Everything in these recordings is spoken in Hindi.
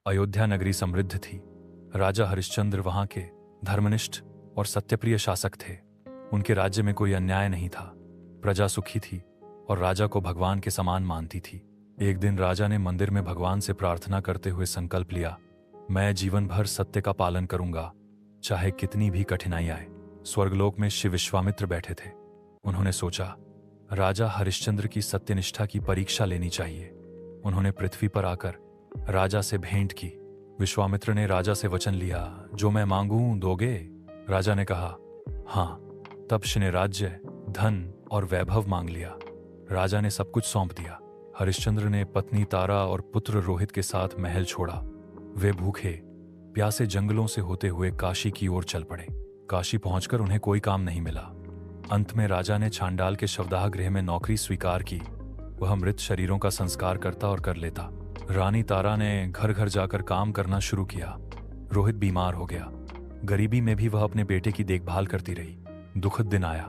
अयोध्या नगरी समृद्ध थी। राजा हरिश्चंद्र वहां के धर्मनिष्ठ और सत्यप्रिय शासक थे। उनके राज्य में कोई अन्याय नहीं था, प्रजा सुखी थी और राजा को भगवान के समान मानती थी। एक दिन राजा ने मंदिर में भगवान से प्रार्थना करते हुए संकल्प लिया, मैं जीवन भर सत्य का पालन करूंगा, चाहे कितनी भी कठिनाई आए। स्वर्गलोक में शिव विश्वामित्र बैठे थे। उन्होंने सोचा, राजा हरिश्चंद्र की सत्यनिष्ठा की परीक्षा लेनी चाहिए। उन्होंने पृथ्वी पर आकर राजा से भेंट की। विश्वामित्र ने राजा से वचन लिया, जो मैं मांगूं दोगे? राजा ने कहा, हाँ। तब ने राज्य, धन और वैभव मांग लिया। राजा ने सब कुछ सौंप दिया। हरिश्चंद्र ने पत्नी तारा और पुत्र रोहित के साथ महल छोड़ा। वे भूखे प्यासे जंगलों से होते हुए काशी की ओर चल पड़े। काशी पहुंचकर उन्हें कोई काम नहीं मिला। अंत में राजा ने छांडाल के शवदाह गृह में नौकरी स्वीकार की। वह मृत शरीरों का संस्कार करता और कर लेता। रानी तारा ने घर घर जाकर काम करना शुरू किया। रोहित बीमार हो गया। गरीबी में भी वह अपने बेटे की देखभाल करती रही। दुखद दिन आया,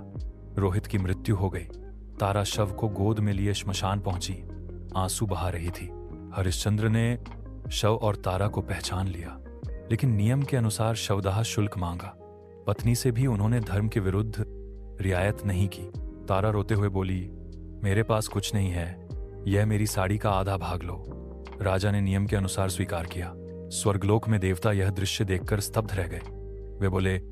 रोहित की मृत्यु हो गई। तारा शव को गोद में लिए श्मशान पहुंची, आंसू बहा रही थी। हरिश्चंद्र ने शव और तारा को पहचान लिया, लेकिन नियम के अनुसार शवदाह शुल्क मांगा। पत्नी से भी उन्होंने धर्म के विरुद्ध रियायत नहीं की। तारा रोते हुए बोली, मेरे पास कुछ नहीं है, यह मेरी साड़ी का आधा भाग लो। राजा ने नियम के अनुसार स्वीकार किया। स्वर्गलोक में देवता यह दृश्य देखकर स्तब्ध रह गए। वे बोले,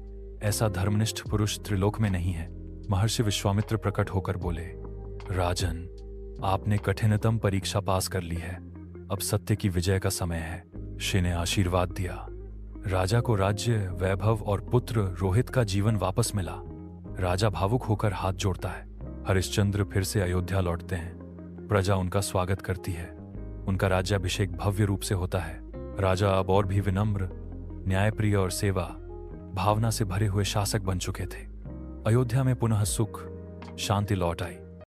ऐसा धर्मनिष्ठ पुरुष त्रिलोक में नहीं है। महर्षि विश्वामित्र प्रकट होकर बोले, राजन, आपने कठिनतम परीक्षा पास कर ली है, अब सत्य की विजय का समय है। ऋषि ने आशीर्वाद दिया। राजा को राज्य, वैभव और पुत्र रोहित का जीवन वापस मिला। राजा भावुक होकर हाथ जोड़ता है। हरिश्चंद्र फिर से अयोध्या लौटते हैं। प्रजा उनका स्वागत करती है। उनका राज्याभिषेक भव्य रूप से होता है। राजा अब और भी विनम्र, न्यायप्रिय और सेवा भावना से भरे हुए शासक बन चुके थे। अयोध्या में पुनः सुख, शांति लौट आई।